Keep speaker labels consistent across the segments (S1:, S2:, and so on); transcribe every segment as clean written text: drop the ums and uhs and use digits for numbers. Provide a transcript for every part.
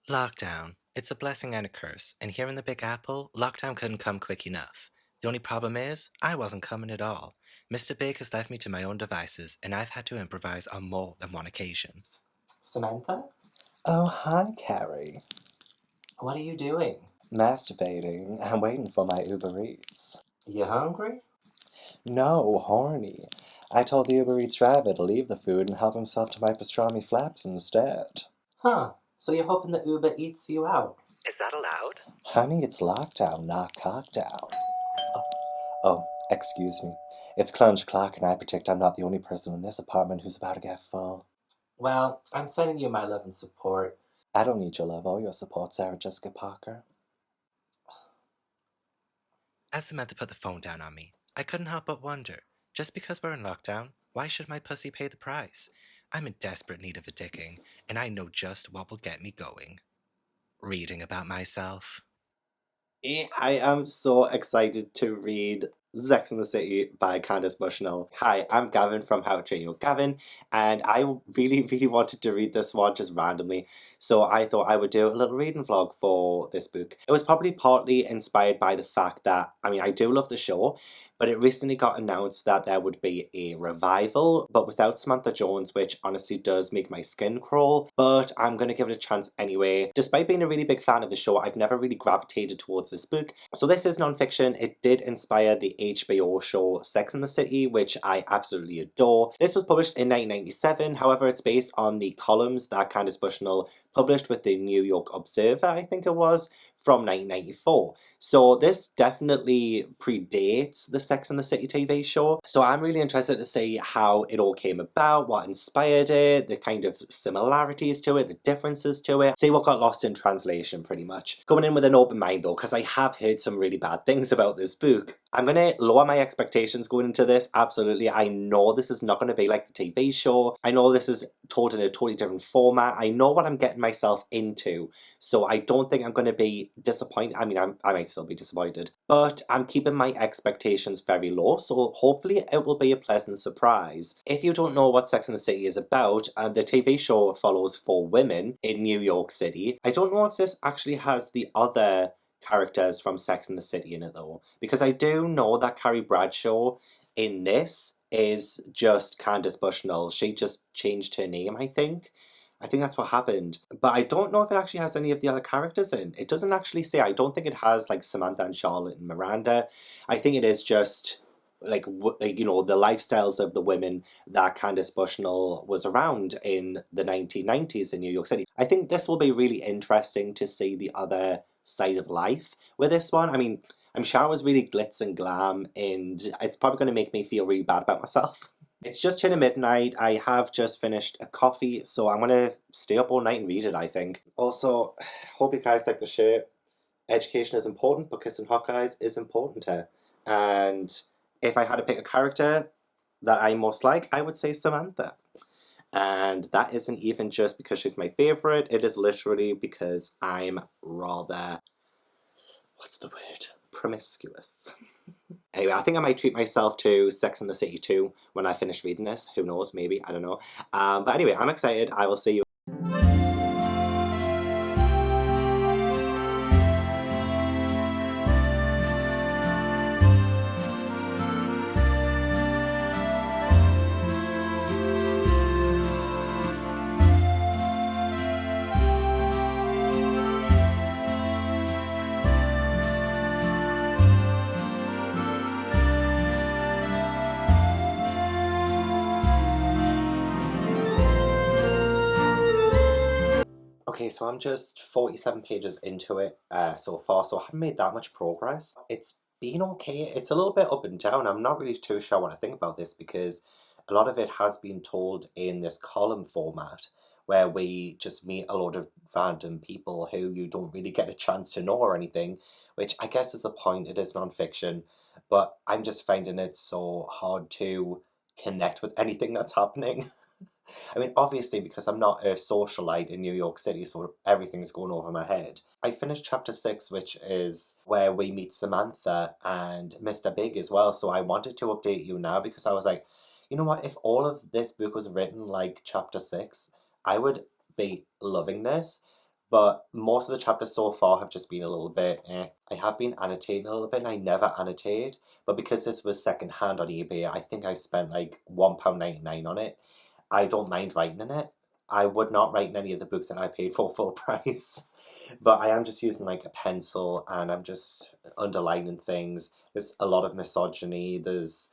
S1: Lockdown. It's a blessing and a curse, and here in the Big Apple, lockdown couldn't come quick enough. The only problem is, I wasn't coming at all. Mr. Big has left me to my own devices, and I've had to improvise on more than one occasion.
S2: Samantha?
S3: Oh, hi, Carrie.
S2: What are you doing?
S3: Masturbating. I'm waiting for my Uber Eats.
S2: You hungry?
S3: No, horny. I told the Uber Eats driver to leave the food and help himself to my pastrami flaps instead.
S2: Huh. So you're hoping that Uber eats you out?
S1: Is that allowed?
S3: Honey, it's lockdown, not cockdown. Oh, excuse me. It's Clunge Clock, and I predict I'm not the only person in this apartment who's about to get full.
S2: Well, I'm sending you my love and support.
S3: I don't need your love or your support, Sarah Jessica Parker.
S1: As Samantha put the phone down on me, I couldn't help but wonder, just because we're in lockdown, why should my pussy pay the price? I'm in desperate need of a dicking, and I know just what will get me going. Reading about myself.
S2: I am so excited to read Sex and the City by Candace Bushnell. Hi, I'm Gavin from How to Train Your Gavin, and I really wanted to read this one just randomly, so I thought I would do a little reading vlog for this book. It was probably partly inspired by the fact that, I do love the show, but it recently got announced that there would be a revival, but without Samantha Jones, which honestly does make my skin crawl, but I'm going to give it a chance anyway. Despite being a really big fan of the show, I've never really gravitated towards this book. So this is non-fiction. It did inspire the HBO show Sex and the City, which I absolutely adore. This was published in 1997, however it's based on the columns that Candace Bushnell published with the New York Observer, I think it was, from 1994. So this definitely predates the Sex and the City TV show. So I'm really interested to see how it all came about, what inspired it, the kind of similarities to it, the differences to it, see what got lost in translation pretty much. Going in with an open mind though, because I have heard some really bad things about this book. I'm going to lower my expectations going into this, absolutely. I know this is not going to be like the TV show. I know this is told in a totally different format. I know what I'm getting myself into. So I don't think I'm going to be disappointed. I might still be disappointed. But I'm keeping my expectations very low. So hopefully it will be a pleasant surprise. If you don't know what Sex and the City is about, the TV show follows 4 women in New York City. I don't know if this actually has the other characters from Sex and the City in it though, because I do know that Carrie Bradshaw in this is just Candace Bushnell. She just changed her name, I think that's what happened, but I don't know if it actually has any of the other characters in. It doesn't actually say. I don't think it has like Samantha and Charlotte and Miranda. I think it is just like you know, the lifestyles of the women that Candace Bushnell was around in the 1990s in New York City. I think this will be really interesting to see the other side of life with this one. I'm sure it was really glitz and glam, and it's probably going to make me feel really bad about myself. It's just turning midnight. I have just finished a coffee, so I'm going to stay up all night and read it, I think. Also, hope you guys like the shirt. Education is important, but kissing hot guys is important here. And if I had to pick a character that I most like, I would say Samantha. And that isn't even just because she's my favourite, it is literally because I'm rather, what's the word? Promiscuous. Anyway, I think I might treat myself to Sex and the City 2 when I finish reading this. Who knows, maybe, I don't know. But anyway, I'm excited. I will see you. Okay, so I'm just 47 pages into it so far, so I haven't made that much progress. It's been okay. It's a little bit up and down. I'm not really too sure what I think about this because a lot of it has been told in this column format where we just meet a lot of random people who you don't really get a chance to know or anything, which I guess is the point. It is non-fiction, but I'm just finding it so hard to connect with anything that's happening. Obviously, because I'm not a socialite in New York City, so everything's going over my head. I finished chapter 6, which is where we meet Samantha and Mr. Big as well, so I wanted to update you now because I was like, you know what, if all of this book was written like chapter 6, I would be loving this. but most of the chapters so far have just been a little bit I have been annotating a little bit, and I never annotate, but because this was second hand on eBay, I think I spent like £1.99 on it. I don't mind writing in it. I would not write in any of the books that I paid for full price, but I am just using like a pencil, and I'm just underlining things. There's a lot of misogyny, there's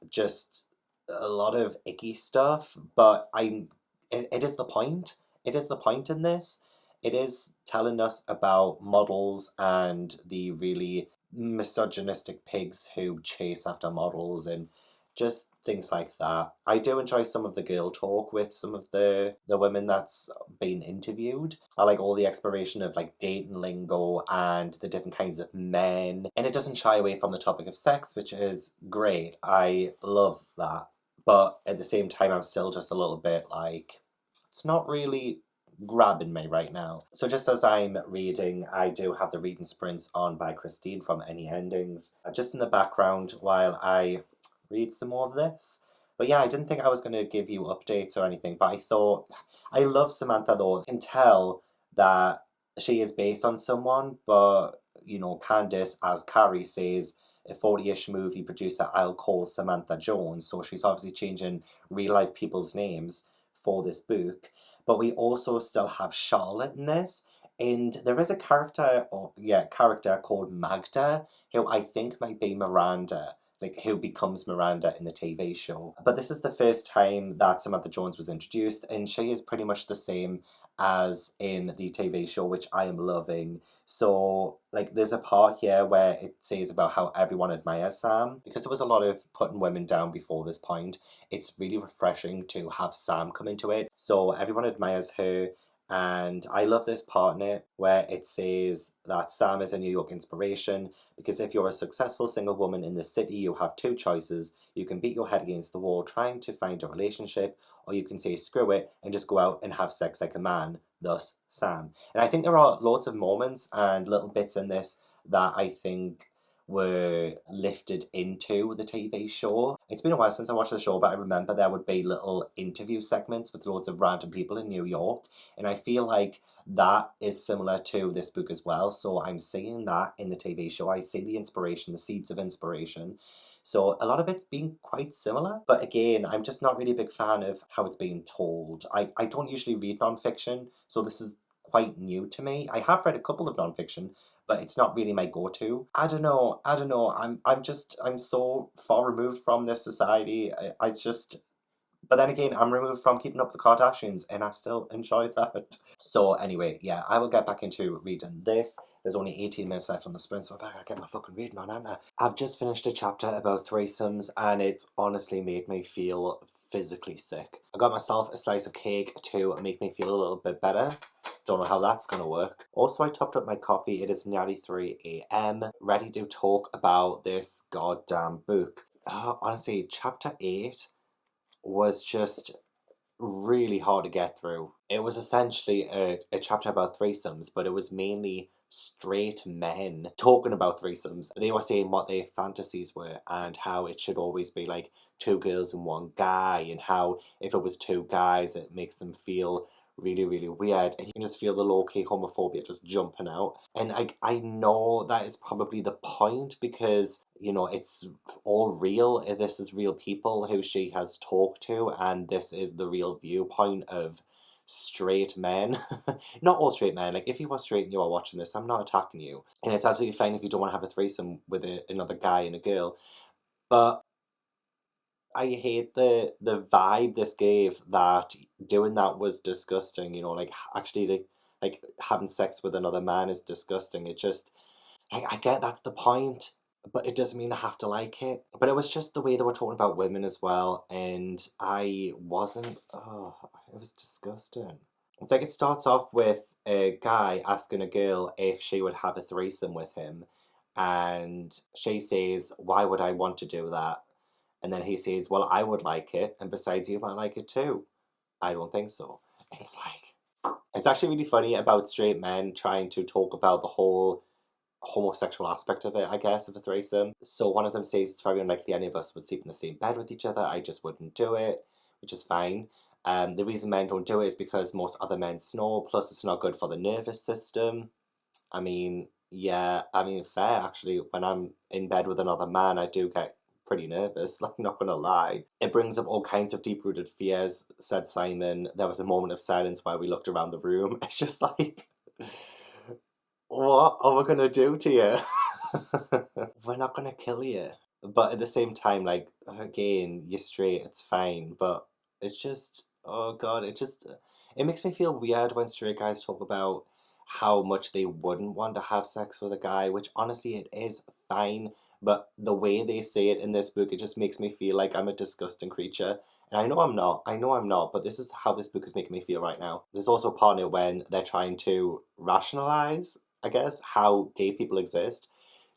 S2: just a lot of icky stuff, but it is the point. It is the point in this. It is telling us about models and the really misogynistic pigs who chase after models and just things like that. I do enjoy some of the girl talk with some of the women that's been interviewed. I like all the exploration of like dating lingo and the different kinds of men. And it doesn't shy away from the topic of sex, which is great. I love that. But at the same time, I'm still just a little bit like, it's not really grabbing me right now. So just as I'm reading, I do have the reading sprints on by Christine from Any Endings, just in the background while I read some more of this. But yeah, I didn't think I was going to give you updates or anything, but I thought, I love Samantha though. I can tell that she is based on someone, but you know, Candace, as Carrie says, a 40-ish movie producer, I'll call Samantha Jones, so she's obviously changing real life people's names for this book. But we also still have Charlotte in this, and there is a character called Magda, who I think might be Miranda, like who becomes Miranda in the TV show. But this is the first time that Samantha Jones was introduced, and she is pretty much the same as in the TV show, which I am loving. So like there's a part here where it says about how everyone admires Sam, because there was a lot of putting women down before this point. It's really refreshing to have Sam come into it, so everyone admires her. And I love this part in it where it says that Sam is a New York inspiration, because if you're a successful single woman in the city, you have two choices. You can beat your head against the wall trying to find a relationship, or you can say screw it and just go out and have sex like a man, thus Sam. And I think there are lots of moments and little bits in this that I think were lifted into the TV show. It's been a while since I watched the show, but I remember there would be little interview segments with loads of random people in New York, and I feel like that is similar to this book as well. So I'm seeing that in the TV show. I see the inspiration, the seeds of inspiration. So a lot of it's been quite similar, but again, I'm just not really a big fan of how it's being told. I don't usually read nonfiction, so this is quite new to me. I have read a couple of nonfiction, but it's not really my go-to. I don't know. I'm so far removed from this society. But then again, I'm removed from Keeping Up with the Kardashians, and I still enjoy that. So anyway, yeah, I will get back into reading this. There's only 18 minutes left on the sprint, so I better get my fucking reading on, haven't I? I've just finished a chapter about threesomes, and it's honestly made me feel physically sick. I got myself a slice of cake to make me feel a little bit better. Don't know how that's gonna work. Also, I topped up my coffee. It is nearly 3 a.m. Ready to talk about this goddamn book. Honestly, chapter 8 was just really hard to get through. It was essentially a chapter about threesomes, but it was mainly straight men talking about threesomes. They were saying what their fantasies were and how it should always be like 2 girls and 1 guy, and how if it was 2 guys it makes them feel really, really weird, and you can just feel the low-key homophobia just jumping out. And I know that is probably the point, because, you know, it's all real. This is real people who she has talked to, and this is the real viewpoint of straight men. Not all straight men. Like, if you are straight and you are watching this, I'm not attacking you. And it's absolutely fine if you don't want to have a threesome with another guy and a girl. But I hate the vibe this gave, that doing that was disgusting, you know, like actually like having sex with another man is disgusting. It just, I get that's the point, but it doesn't mean I have to like it. But it was just the way they were talking about women as well, and I wasn't, it was disgusting. It's like it starts off with a guy asking a girl if she would have a threesome with him, and she says, why would I want to do that? And then he says, well, I would like it, and besides, you might like it too. I don't think so. It's like, it's actually really funny about straight men trying to talk about the whole homosexual aspect of it, I guess, of a threesome. So one of them says it's very unlikely any of us would sleep in the same bed with each other. I just wouldn't do it, which is fine. The reason men don't do it is because most other men snore, plus it's not good for the nervous system. I mean, yeah, fair, actually. When I'm in bed with another man, I do get pretty nervous, like, not gonna lie. It brings up all kinds of deep-rooted fears, said Simon. There was a moment of silence while we looked around the room. It's just like, what are we gonna do to you? We're not gonna kill you. But at the same time, like, again, you're straight, it's fine. But it's just, oh God, it makes me feel weird when straight guys talk about how much they wouldn't want to have sex with a guy, which honestly it is fine. But the way they say it in this book, it just makes me feel like I'm a disgusting creature. And I know I'm not, but this is how this book is making me feel right now. There's also a part in it when they're trying to rationalize, I guess, how gay people exist.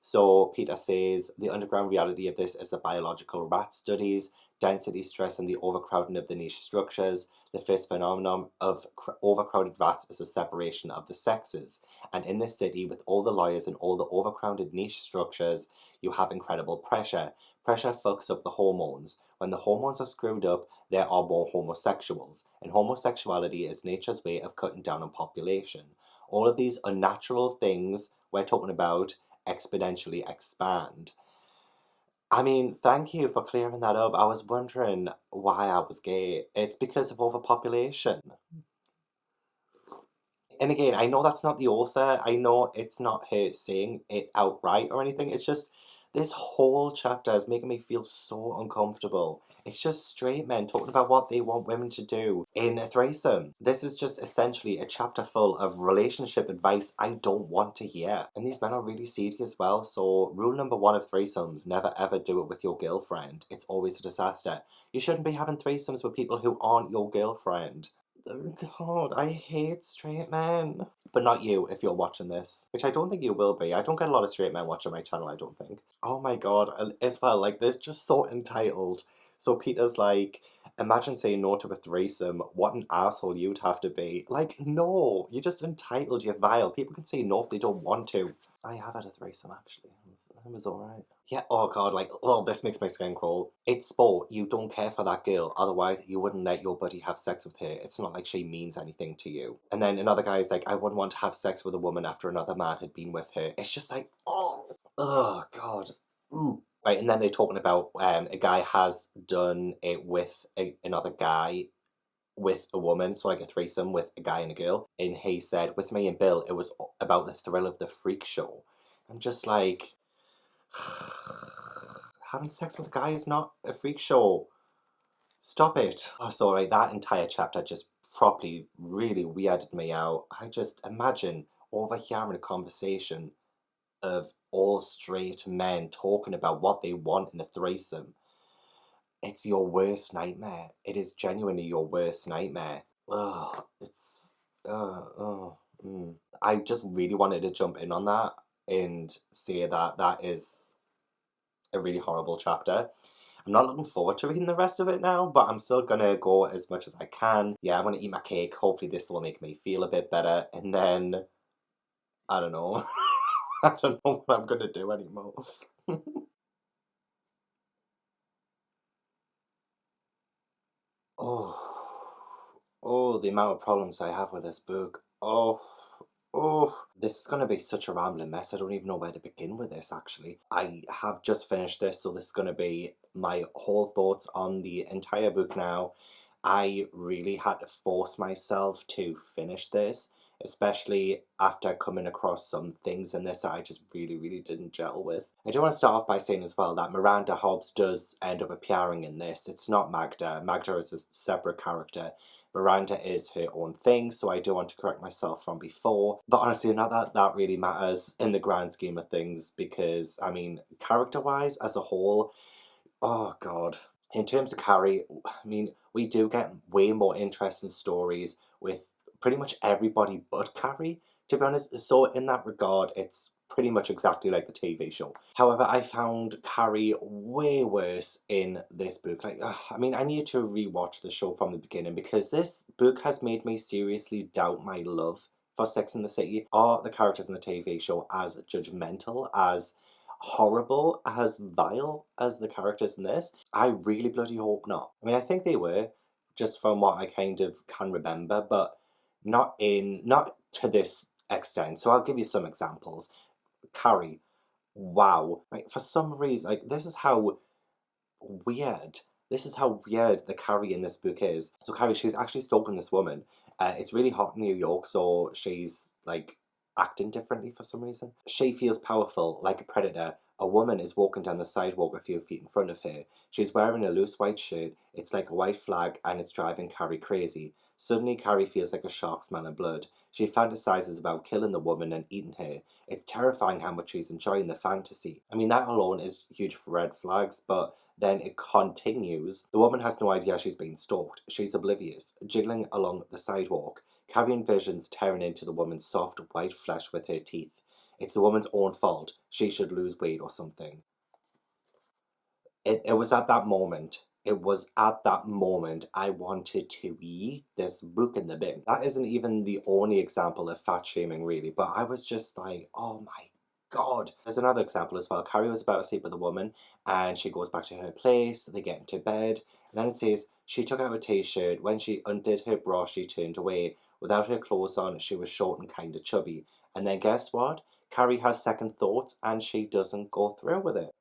S2: So Peter says, the underground reality of this is the biological rat studies, density, stress, and the overcrowding of the niche structures. The first phenomenon of overcrowded rats is the separation of the sexes. And in this city, with all the lawyers and all the overcrowded niche structures, you have incredible pressure. Pressure fucks up the hormones. When the hormones are screwed up, there are more homosexuals. And homosexuality is nature's way of cutting down on population. All of these unnatural things we're talking about exponentially expand. I mean, thank you for clearing that up. I was wondering why I was gay. It's because of overpopulation. And again, I know that's not the author. I know it's not her saying it outright or anything. It's just this whole chapter is making me feel so uncomfortable. It's just straight men talking about what they want women to do in a threesome. This is just essentially a chapter full of relationship advice I don't want to hear. And these men are really seedy as well. So rule number 1 of threesomes, never ever do it with your girlfriend. It's always a disaster. You shouldn't be having threesomes with people who aren't your girlfriend. God, I hate straight men. But not you, if you're watching this. Which I don't think you will be. I don't get a lot of straight men watching my channel, I don't think. Oh my God, as well, like, they're just so entitled. So Peter's like, imagine saying no to a threesome. What an asshole you'd have to be. Like, no, you're just entitled, you're vile. People can say no if they don't want to. I have had a threesome, actually. It was alright. Yeah, oh God, like, oh, this makes my skin crawl. It's sport. You don't care for that girl. Otherwise, you wouldn't let your buddy have sex with her. It's not like she means anything to you. And then another guy's like, I wouldn't want to have sex with a woman after another man had been with her. It's just like, oh God. Right, and then they're talking about a guy has done it with another guy with a woman, so like a threesome with a guy and a girl. And he said, with me and Bill, it was about the thrill of the freak show. I'm just like, having sex with a guy is not a freak show. Stop it. Oh, sorry, that entire chapter just properly really weirded me out. I just imagine overhearing a conversation of all straight men talking about what they want in a threesome. It's your worst nightmare. It is genuinely your worst nightmare. I just really wanted to jump in on that and say that that is a really horrible chapter. I'm not looking forward to reading the rest of it now, but I'm still gonna go as much as I can. Yeah, I'm gonna eat my cake. Hopefully this will make me feel a bit better, and then I don't know. I don't know what I'm gonna do anymore. The amount of problems I have with this book. This is going to be such a rambling mess. I don't even know where to begin with this, actually. I have just finished this, so this is going to be my whole thoughts on the entire book now. I really had to force myself to finish this, especially after coming across some things in this that I just really didn't gel with. I do want to start off by saying as well that Miranda Hobbs does end up appearing in this. It's not Magda. Magda is a separate character. Miranda is her own thing, so I do want to correct myself from before. But honestly, not that that really matters in the grand scheme of things, because, I mean, character-wise, as a whole, oh God. In terms of Carrie, I mean, we do get way more interesting stories with pretty much everybody but Carrie, to be honest. So in that regard, it's pretty much exactly like the TV show. However, I found Carrie way worse in this book. Like, I mean, I need to rewatch the show from the beginning, because this book has made me seriously doubt my love for Sex and the City. Are the characters in the TV show as judgmental, as horrible, as vile as the characters in this? I really bloody hope not. I mean, I think they were. just from what I kind of can remember, but not to this extent. So I'll give you some examples. Carrie, wow. Like, for some reason, like, this is how weird the Carrie in this book is. So Carrie, she's actually stalking this woman. It's really hot in New York, so she's like acting differently for some reason. She feels powerful, like a predator. A woman is walking down the sidewalk a few feet in front of her. She's wearing a loose white shirt. It's like a white flag, and it's driving Carrie crazy. Suddenly, Carrie feels like a shark smelling blood. She fantasizes about killing the woman and eating her. It's terrifying how much she's enjoying the fantasy. I mean, that alone is huge red flags, but then it continues. The woman has no idea she's being stalked. She's oblivious, jiggling along the sidewalk. Carrie envisions tearing into the woman's soft white flesh with her teeth. It's the woman's own fault. She should lose weight or something. It was at that moment. It was at that moment I wanted to eat this book in the bin. That isn't even the only example of fat shaming, really, but I was just like, oh my God. There's another example as well. Carrie was about to sleep with a woman, and she goes back to her place. They get into bed, and then it says, she took out a t-shirt. When she undid her bra, she turned away. Without her clothes on, she was short and kind of chubby. And then guess what? Carrie has second thoughts, and she doesn't go through with it.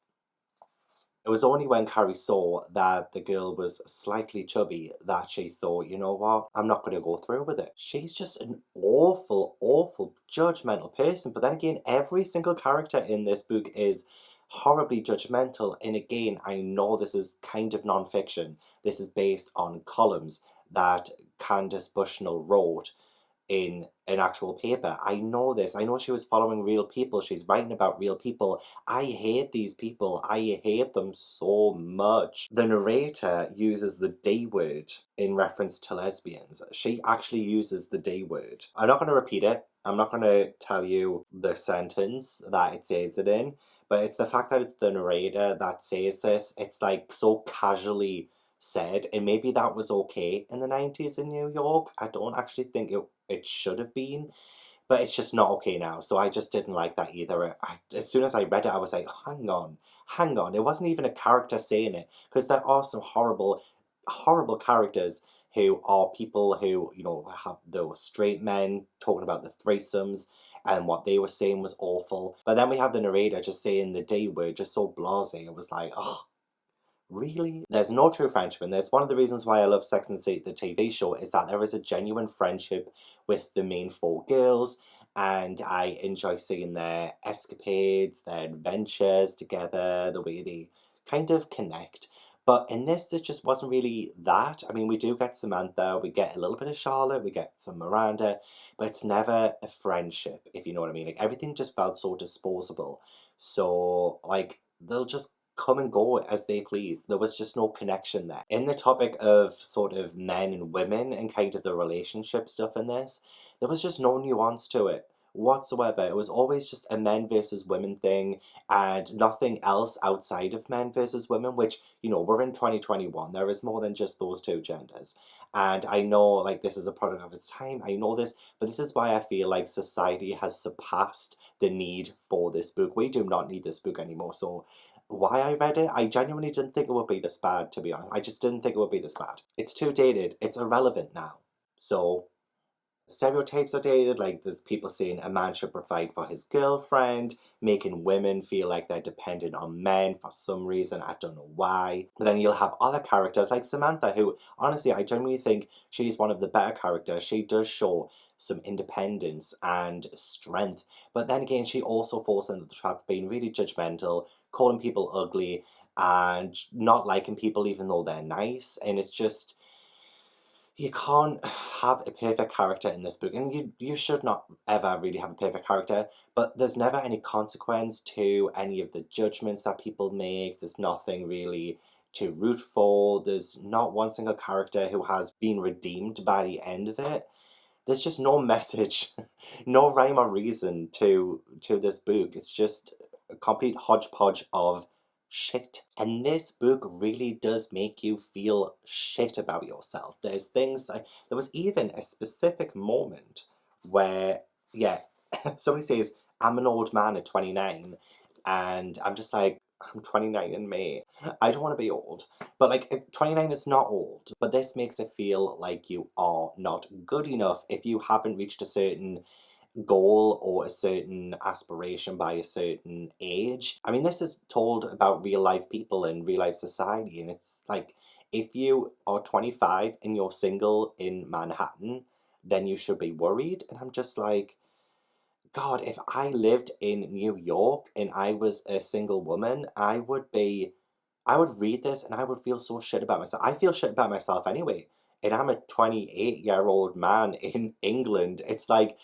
S2: It was only when Carrie saw that the girl was slightly chubby that she thought, you know what, I'm not going to go through with it. She's just an awful, awful, judgmental person. But then again, every single character in this book is horribly judgmental. And again, I know this is kind of non-fiction. This is based on columns that Candace Bushnell wrote in an actual paper. I know this. I know she was following real people. She's writing about real people. I hate these people. I hate them so much. The narrator uses the D word in reference to lesbians. She actually uses the D word. I'm not going to repeat it. I'm not going to tell you the sentence that it says it in, but it's the fact that it's the narrator that says this. It's like so casually said, and maybe that was okay in the 90s in New York. I don't actually think it should have been, but it's just not okay now. So I just didn't like that either. As soon as I read it, I was like, hang on. It wasn't even a character saying it, because there are some horrible, horrible characters who are people who, you know, have those straight men talking about the threesomes, and what they were saying was awful. But then we have the narrator just saying the D word, just so blasé. It was like, oh, really? There's no true friendship in this. One of the reasons why I love Sex and the City, the TV show, is that there is a genuine friendship with the main four girls, and I enjoy seeing their escapades, their adventures together, the way they kind of connect. But in this, it just wasn't really that. I mean, we do get Samantha, we get a little bit of Charlotte, we get some Miranda, but it's never a friendship, if you know what I mean. Like, everything just felt so disposable. So, like, they'll just come and go as they please. There was just no connection there. In the topic of sort of men and women and kind of the relationship stuff in this, there was just no nuance to it whatsoever. It was always just a men versus women thing, and nothing else outside of men versus women, which, you know, we're in 2021. There is more than just those two genders. And I know, like, this is a product of its time. I know this, but this is why I feel like society has surpassed the need for this book. We do not need this book anymore. So why I read it, I genuinely didn't think it would be this bad, to be honest. I just didn't think it would be this bad. It's too dated. It's irrelevant now. So stereotypes are dated, like there's people saying a man should provide for his girlfriend, making women feel like they're dependent on men for some reason, I don't know why. But then you'll have other characters like Samantha, who, honestly, I genuinely think she's one of the better characters. She does show some independence and strength, but then again, she also falls into the trap of being really judgmental, calling people ugly, and not liking people even though they're nice, and it's just, you can't have a perfect character in this book, and you should not ever really have a perfect character, but there's never any consequence to any of the judgments that people make. There's nothing really to root for. There's not one single character who has been redeemed by the end of it. There's just no message, no rhyme or reason to this book. It's just a complete hodgepodge of shit. And this book really does make you feel shit about yourself. There's things like, there was even a specific moment where, yeah, somebody says, I'm an old man at 29, and I'm just like, I'm 29 in May. I don't want to be old. But, like, 29 is not old. But this makes it feel like you are not good enough if you haven't reached a certain goal or a certain aspiration by a certain age. I mean, this is told about real life people in real life society, and it's like, if you are 25 and you're single in Manhattan, then you should be worried. And I'm just like, God, if I lived in New York and I was a single woman, I would read this and I would feel so shit about myself. I feel shit about myself anyway. And I'm a 28-year-old man in England. It's like,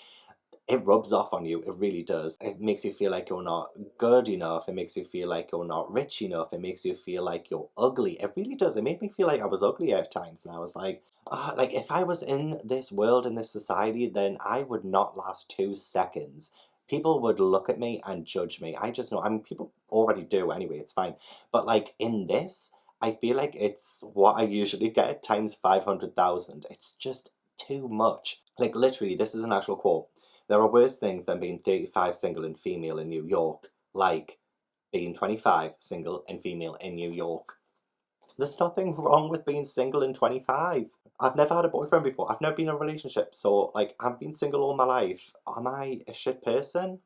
S2: it rubs off on you. It really does. It makes you feel like you're not good enough. It makes you feel like you're not rich enough. It makes you feel like you're ugly. It really does. It made me feel like I was ugly at times. And I was like, like, if I was in this world, in this society, then I would not last 2 seconds. People would look at me and judge me. I just know. I mean, people already do anyway. It's fine. But, like, in this, I feel like it's what I usually get times 500,000. It's just too much. Like, literally, this is an actual quote. There are worse things than being 35 single and female in New York, like being 25 single and female in New York. There's nothing wrong with being single and 25. I've never had a boyfriend before. I've never been in a relationship. So, like, I've been single all my life. Am I a shit person?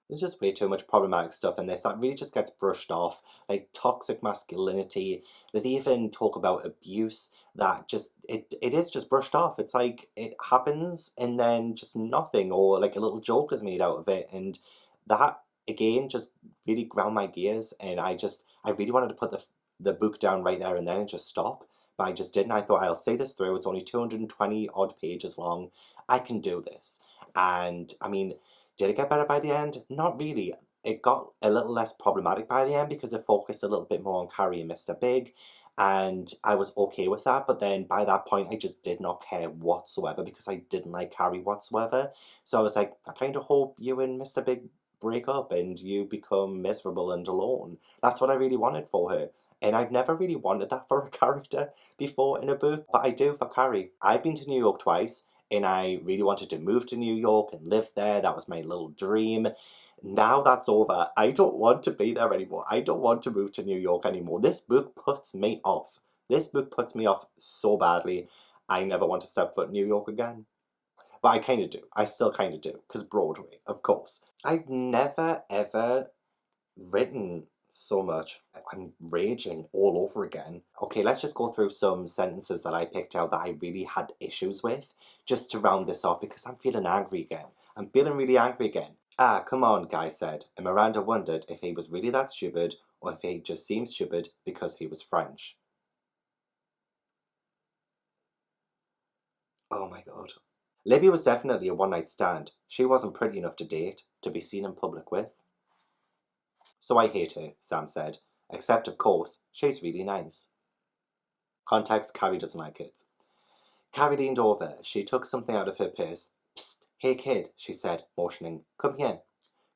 S2: There's just way too much problematic stuff in this that really just gets brushed off, like toxic masculinity. There's even talk about abuse that just, it is just brushed off. It's like it happens and then just nothing, or like a little joke is made out of it. And that, again, just really ground my gears. And I really wanted to put the book down right there and then and just stop. But I just didn't. I thought, I'll say this through. It's only 220 odd pages long. I can do this. And I mean, did it get better by the end? Not really. It got a little less problematic by the end because it focused a little bit more on Carrie and Mr. Big, and I was okay with that. But then by that point, I just did not care whatsoever because I didn't like Carrie whatsoever. So I was like, I kind of hope you and Mr. Big break up and you become miserable and alone. That's what I really wanted for her. And I've never really wanted that for a character before in a book, but I do for Carrie. I've been to New York twice, and I really wanted to move to New York and live there. That was my little dream. Now that's over. I don't want to be there anymore. I don't want to move to New York anymore. This book puts me off. This book puts me off so badly. I never want to step foot in New York again. But I kind of do. I still kind of do. Because Broadway, of course. I've never, ever written so much. I'm raging all over again. Okay, let's just go through some sentences that I picked out that I really had issues with, just to round this off, because I'm feeling angry again. I'm feeling really angry again. Ah, come on, Guy said, and Miranda wondered if he was really that stupid, or if he just seemed stupid because he was French. Oh my god. Libby was definitely a one-night stand. She wasn't pretty enough to date, to be seen in public with. So I hate her, Sam said. Except, of course, she's really nice. Context, Carrie doesn't like it. Carrie leaned over. She took something out of her purse. Psst, hey kid, she said, motioning. Come here.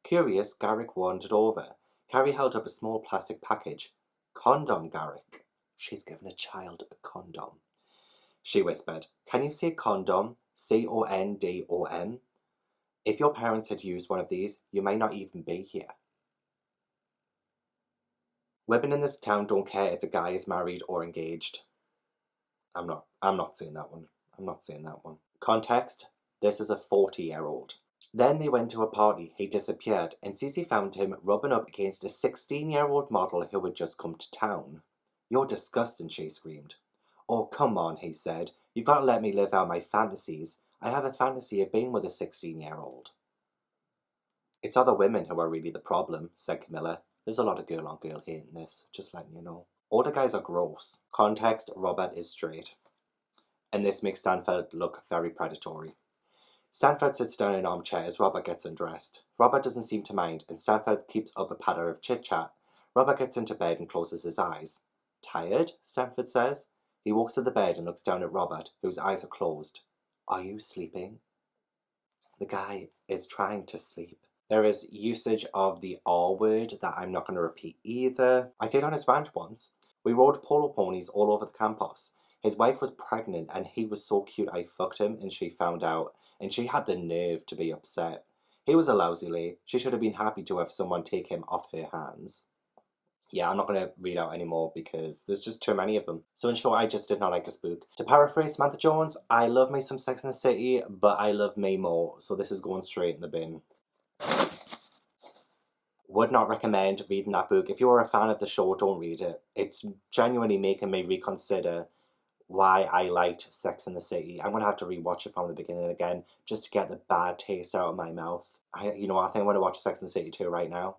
S2: Curious, Garrick wandered over. Carrie held up a small plastic package. Condom, Garrick. She's given a child a condom. She whispered. Can you say condom? C-O-N-D-O-M? If your parents had used one of these, you might not even be here. Women in this town don't care if a guy is married or engaged. I'm not saying that one. I'm not saying that one. Context, this is a 40-year-old. Then they went to a party. He disappeared, and Cece found him rubbing up against a 16-year-old model who had just come to town. You're disgusting, she screamed. Oh, come on, he said. You've got to let me live out my fantasies. I have a fantasy of being with a 16-year-old. It's other women who are really the problem, said Camilla. There's a lot of girl-on-girl hate in this, just letting you know. Older guys are gross. Context, Robert is straight. And this makes Stanford look very predatory. Stanford sits down in an armchair as Robert gets undressed. Robert doesn't seem to mind, and Stanford keeps up a patter of chit-chat. Robert gets into bed and closes his eyes. Tired? Stanford says. He walks to the bed and looks down at Robert, whose eyes are closed. Are you sleeping? The guy is trying to sleep. There is usage of the R word that I'm not going to repeat either. I stayed on his ranch once. We rode polo ponies all over the campus. His wife was pregnant and he was so cute I fucked him and she found out. And she had the nerve to be upset. He was a lousy lay. She should have been happy to have someone take him off her hands. yeah, I'm not going to read out anymore because there's just too many of them. So in short, I just did not like this book. To paraphrase Samantha Jones, I love me some Sex and the City, but I love me more, so this is going straight in the bin. Would not recommend reading that book. If you're a fan of the show, don't read it. It's genuinely making me reconsider why I liked Sex and the City. I'm going to have to rewatch it from the beginning again just to get the bad taste out of my mouth. You know what, I think I'm going to watch Sex and the City 2 right now,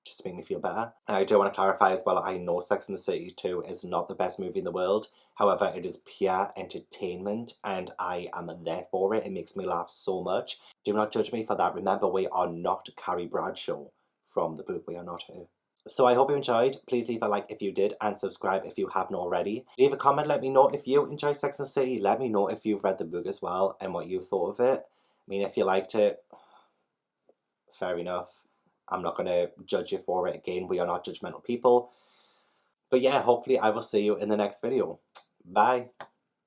S2: just to make me feel better. And I do want to clarify as well, I know Sex and the City 2 is not the best movie in the world. However, it is pure entertainment and I am there for it. It makes me laugh so much. Do not judge me for that. Remember, we are not Carrie Bradshaw from the book. We are not her. So I hope you enjoyed. Please leave a like if you did and subscribe if you haven't already. Leave a comment, let me know if you enjoy Sex and the City. Let me know if you've read the book as well and what you thought of it. I mean, if you liked it, fair enough. I'm not going to judge you for it. Again, we are not judgmental people. But yeah, hopefully I will see you in the next video. Bye.